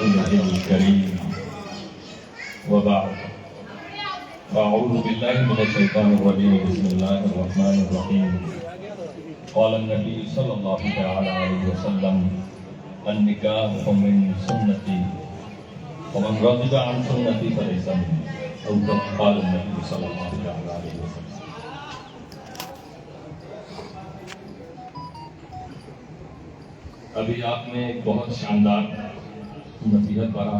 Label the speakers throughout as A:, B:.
A: الكريم وبعد فأعوذ بالله من الشيطان الرجيم بسم الله الرحمن الرحيم قال النبي صلى الله عليه وسلم النكاح من سنتي ومن رغب عن سنتي فليس مني أو كما قال النبي صلى الله عليه وسلم. ابھی آپ نے ایک بہت شاندار نصیحت پڑھا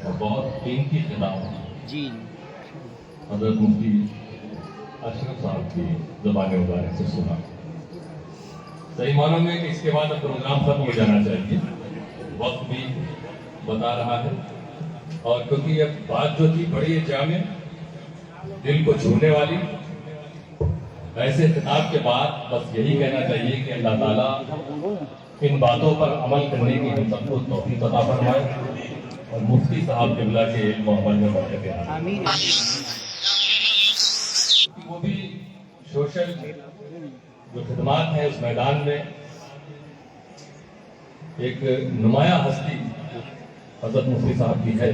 A: اور بہت قیمتی خطاب
B: جی
A: حضرت مفتی اشرف صاحب کی زبان مبارک سے سنا. صحیح معنوں میں کہ اس کے بعد اب پروگرام ختم ہو جانا چاہیے، وقت بھی بتا رہا ہے، اور کیونکہ یہ بات جو تھی بڑی جامع، دل کو چھونے والی، ایسے خطاب کے بعد بس یہی کہنا چاہیے کہ اللہ تعالیٰ ان باتوں پر عمل کرنے کی ہم سب کو توفیق عطا فرمائے اور مفتی صاحب قبلہ کے علم و عمل میں برکت عطا فرمائے. وہ بھی سوشل جو خدمات ہیں اس میدان میں ایک نمایاں ہستی حضرت مفتی صاحب کی ہے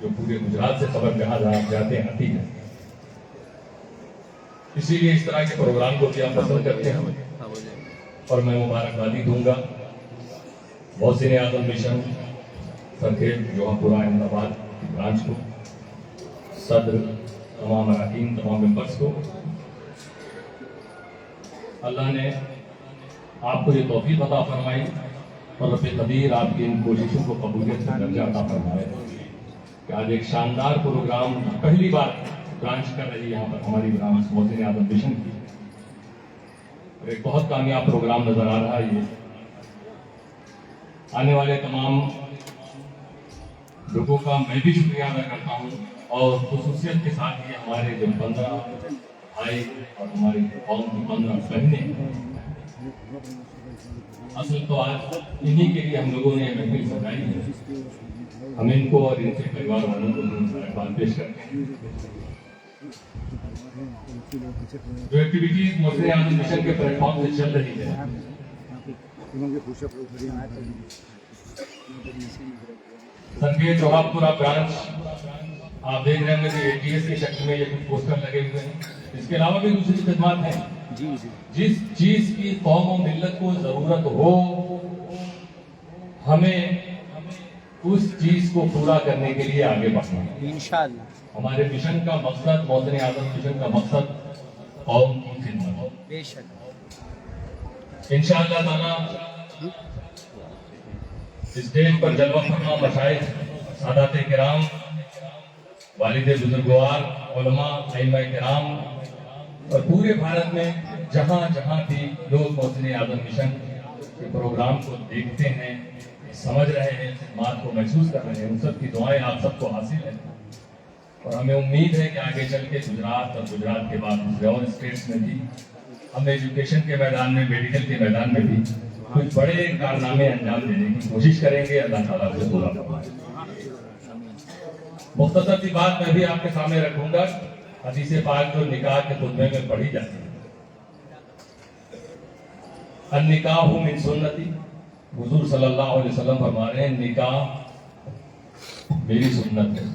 A: جو پورے گجرات سے خبر جہاں جاتے آتی ہے. اسی لیے اس طرح کے پروگرام کو بھی آپ پسند کرتے ہیں اور میں مبارکبادی دوں گا محسن اعظم مشن سرکھیل جوہا پورہ احمد آباد کی برانچ کو، صدر، تمام اراکین، تمام ممبرس کو. اللہ نے آپ کو یہ توفیق عطا فرمائی اور رب قدیر آپ کی ان کوششوں کو قبولیت سے درجہ عطا فرمائے کہ آج ایک شاندار پروگرام پہلی بار برانچ کر رہی ہے یہاں پر ہماری برانچ محسن اعظم مشن کی. ایک بہت کامیاب پروگرام نظر آ رہا ہے. یہ آنے والے تمام لوگوں کا میں بھی شکریہ ادا کرتا ہوں اور خصوصیت کے ساتھ یہ ہمارے جو 15 بھائی اور ہماری قوم کی 15 بہنیں، اصل تو آج انہی کے لیے ہم لوگوں نے محفل سجائی ہے. ہم ان کو اور ان کے پریوار والوں کو مبارکباد پیش کرتے ہیں. جو ایکٹیویٹیز محسن اعظم مشن کے پلیٹ فارم سے چل رہی ہے، سرکھیل جوہا پورہ برانچ آپ دیکھ رہے ہیں کہ ATS کی شکل میں یہ کچھ پوسٹر لگے ہوئے ہیں. اس کے علاوہ بھی دوسری خدمات ہیں. جس چیز کی قوم و ملت کو ضرورت ہو ہمیں اس چیز کو پورا کرنے کے لیے آگے بڑھنا ہے انشاءاللہ. ہمارے مشن کا مقصد، محسن اعظم مشن کا مقصد قوم کی خدمت بے شک. انشاءاللہ تعالیٰ اسٹیج پر جلوہ فرما مشائخ، سادات کرام، والد بزرگوار، علماء، ائمہ کرام اور پورے بھارت میں جہاں جہاں بھی لوگ محسن اعظم مشن کے پروگرام کو دیکھتے ہیں، سمجھ رہے ہیں، خدمات کو محسوس کر رہے ہیں، ان سب کی دعائیں آپ سب کو حاصل ہیں. اور ہمیں امید ہے کہ آگے چل کے گجرات اور گجرات کے بعد دوسرے اور اسٹیٹس میں بھی ہم ایجوکیشن کے میدان میں، میڈیکل کے میدان میں بھی کچھ بڑے کارنامے انجام دینے کی کوشش کریں گے. اللہ تعالیٰ سے پورا فرمائے. مختصر سی بات میں بھی آپ کے سامنے رکھوں گا. حدیث پاک جو نکاح کے خطبے میں پڑھی جاتی ہے، النکاح من سنتی، حضور صلی اللہ علیہ وسلم فرما رہے ہیں نکاح میری سنت ہے.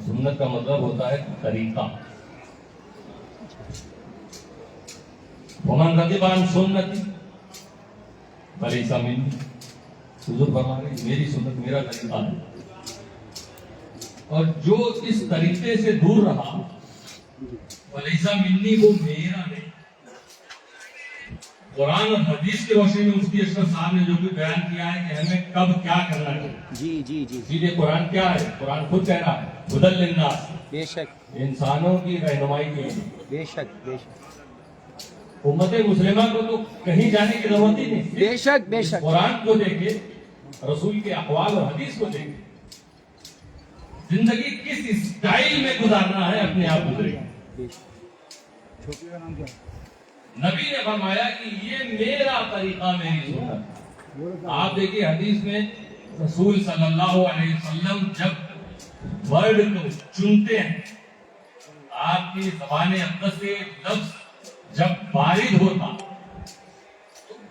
A: سنت کا مطلب ہوتا ہے طریقہ. ومن رغب عن سنتی فلیس منی، حضور فرما رہے ہیں میری سنت میرا طریقہ ہے، اور جو اس طریقے سے دور رہا فلیس منی، وہ میرا نہیں. قرآن اور حدیث کی روشنی میں مفتی اشرف صاحب نے جو بھی بیان کیا ہے کہ ہمیں کب کیا کرنا چاہیے، جی قرآن کیا ہے؟ قرآن خود کہہ رہا ہے ہدی للناس، بے شک انسانوں کی رہنمائی کے لیے. بے شک بے شک امت مسلمہ کو تو کہیں جانے کی ضرورت ہی نہیں. بے شک بے شک قرآن کو دیکھے، رسول کے اقوال اور حدیث کو دیکھے، زندگی کس اسٹائل میں گزارنا ہے اپنے آپ گزرے. نبی نے فرمایا کہ یہ میرا طریقہ، میری سنت. آپ دیکھیے حدیث میں رسول صلی اللہ علیہ وسلم جب ورڈ کو چنتے ہیں، آپ کی زبان اقدس سے لفظ جب وارد ہوتا تو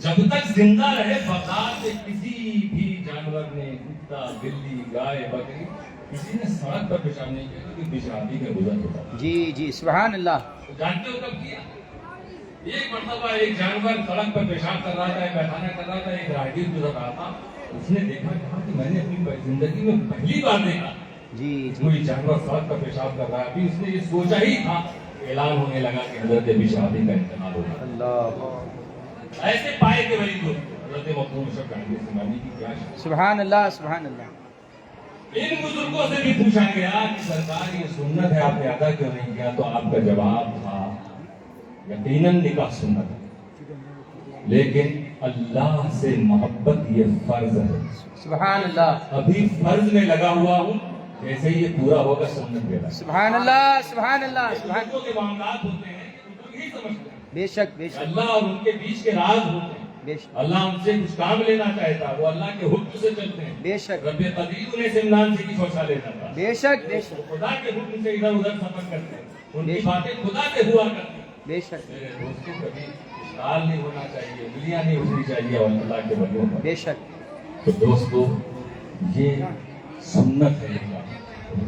A: جب تک زندہ رہے بغداد سے کسی بھی جانور نے، کتا، بلی، گائے، بکری، کسی نے سڑک پر پیشاب نہیں کیا کیونکہ پیشابی کا گزر ہوتا تھا۔
B: جی جی سبحان اللہ۔
A: جانتے ہو کب کیا؟ ایک مرتبہ ایک جانور سڑک پر پیشاب کر رہا تھا، پیخانہ کر رہا تھا، ایک راہگیر گزر رہا تھا، اس نے دیکھا کہا کہ میں نے اپنی زندگی میں پہلی بار دیکھا
B: جی جی
A: کوئی جانور سڑک پر پیشاب کر رہا ہے۔ ابھی اس نے یہ سوچا ہی تھا، اعلان ہونے لگا کہ حضرت ابی شہادی کا انتقال ہوگا۔
B: اللہ
A: ایسے پائے کے ولی لوگ حضرت مخدوم اشرف گنگوہی سنبھالی کی کیا شان۔
B: سبحان اللہ سبحان اللہ۔
A: ان بزرگوں سے بھی پوچھا گیا کہ سرکار یہ سنت ہے آپ نے ادا کیوں نہیں کیا، تو آپ کا جواب تھا یقیناً نکاح سنت ہے، لیکن اللہ سے محبت یہ فرض ہے،
B: سبحان اللہ
A: ابھی فرض میں لگا ہوا ہوں، جیسے ہی یہ پورا ہوگا سنت پیدا۔
B: سبحان اللہ سبحان اللہ سبحان
A: بزرگوں کے معاملات ہوتے ہیں کہ بزرگ ہی سمجھتے ہیں،
B: بے شک بے شک
A: اللہ اور ان کے بیچ کے راز ہوتے ہیں۔
B: بے شک
A: اللہ ان سے کچھ کام لینا چاہتا، وہ اللہ کے حکم سے چلتے ہیں۔
B: بے شک
A: رب قدیر انہیں سمنان سے کی شوشا لیتا تھا،
B: بے شک بے شک
A: خدا کے حکم سے ادھر ادھر سفر کرتے ہیں، ان
B: بے
A: کی
B: شک۔
A: باتیں خدا سے ہوا کرتی ہیں۔
B: بے شک
A: میرے دوستوں کبھی اشکال نہیں ہونا چاہیے، انگلیاں نہیں اٹھنی چاہیے اور اللہ کے ولیوں پر۔
B: بے شک
A: تو دوستو یہ سنت ہے نکاح۔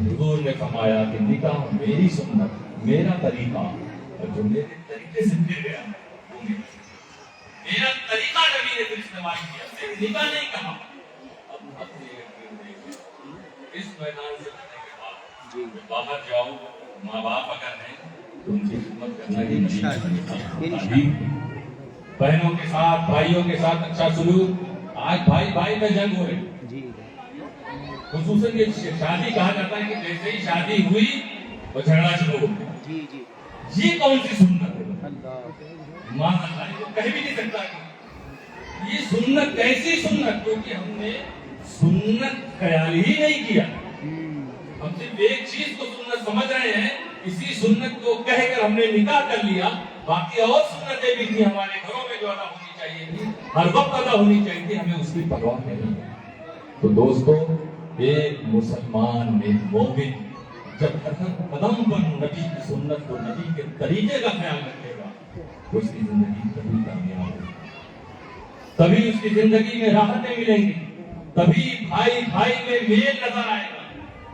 A: حضور نے فرمایا کہ نکاح میری سنت، میرا طریقہ، اور جو میرے طریقے سے پھر گیا وہ میرا سنت۔ میرا طریقہ نبی نے پھر استعمال کیا، صرف نکاح نہیں کہا۔ اب اپنے اس میدان سے لڑنے کے بعد باہر جاؤ، ماں باپ اگر ہیں تو ان کی خدمت کرنا ہی نبی کا طریقہ ہے۔ بہنوں کے ساتھ، بھائیوں کے ساتھ اچھا سلوک۔ آج بھائی بھائی میں جنگ ہو رہی،
B: جی
A: خصوصاً یہ شادی کہا جاتا ہے کہ جیسے ہی شادی ہوئی وہ جھگڑا شروع ہو گیا۔
B: جی جی
A: یہ کون سی سنت ہے؟
B: اللہ
A: ماں اللہ کو کہہ بھی نہیں سکتا کہ یہ سنت کیسی سنت، کیونکہ ہم نے سنت خیال ہی نہیں کیا، ہم صرف ایک چیز کو سنت سمجھ رہے ہیں، اسی سنت کو کہہ کر ہم نے نکاح کر لیا، باقی اور سنتیں بھی تھی ہمارے گھروں میں جو ادا ہونی چاہیے تھی، ہر وقت ادا ہونی چاہیے تھی، ہمیں اس کی پرواہ نہیں ہے۔ تو دوستو ایک مسلمان ایک مومن جب قدم پر نبی کی سنت کو، نبی کے طریقے کا خیال رکھے گا تو اس کی زندگی کبھی کامیاب ہوگی، تبھی اس کی زندگی میں راحتیں ملیں گی، تبھی بھائی بھائی میں میل نظر آئے گا،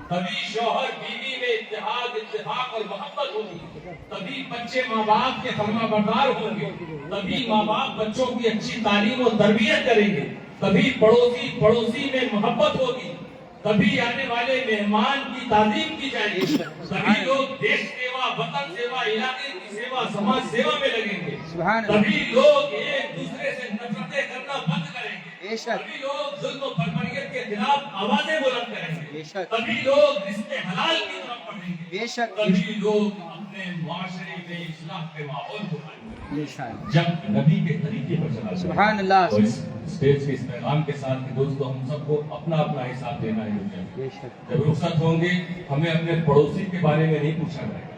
A: تبھی شوہر بیوی میں اتحاد اتفاق اور محبت ہوگی، تبھی بچے ماں باپ کے فرما بردار ہوں گے، تبھی ماں باپ بچوں کی اچھی تعلیم و تربیت کریں گے، تبھی پڑوسی پڑوسی میں محبت ہوگی، تبھی آنے والے مہمان کی تعظیم کی جائے گی، تبھی لوگ دیش سیوا، وطن سیوا، علاقے کی سیوا، سماج سیوا میں لگیں گے،
B: سبحان اللہ
A: تبھی لوگ ایک دوسرے سے نفرتیں کرنا بند کریں گے،
B: بے شک
A: تبھی لوگ ظلم و بربریت کے خلاف آوازیں بلند کریں گے،
B: بے شک
A: تبھی لوگ رشتے حلال کی طرف بڑھیں گے،
B: بے شک
A: تبھی لوگ اپنے معاشرے میں اصلاح کے ماحول کو قائم کریں گے۔
B: انشاءاللہ
A: جب نبی کے طریقے پر چلا
B: سبحان اللہ
A: تو اس اسٹیج کے اس پیغام کے ساتھ کہ دوستو ہم سب کو اپنا اپنا حساب دینا ہی چاہیے۔
B: بے شک
A: جب رخصت ہوں گے ہمیں اپنے پڑوسی کے بارے میں نہیں پوچھا جائے گا،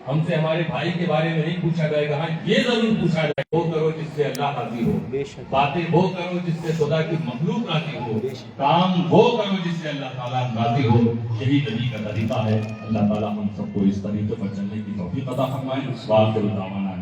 A: ہم سے ہمارے بھائی کے بارے میں نہیں پوچھا جائے گا، ہاں یہ ضرور پوچھا جائے گا وہ کرو جس سے اللہ راضی ہو،
B: بے شک
A: باتیں وہ کرو جس سے خدا کی مخلوق راضی ہو، کام وہ کرو جس سے اللہ تعالیٰ راضی ہو، یہی نبی کا طریقہ ہے۔ اللہ تعالیٰ ہم سب کو اس طریقے پر چلنے کی توفیق عطا فرمائے۔ سوال کے دعوانا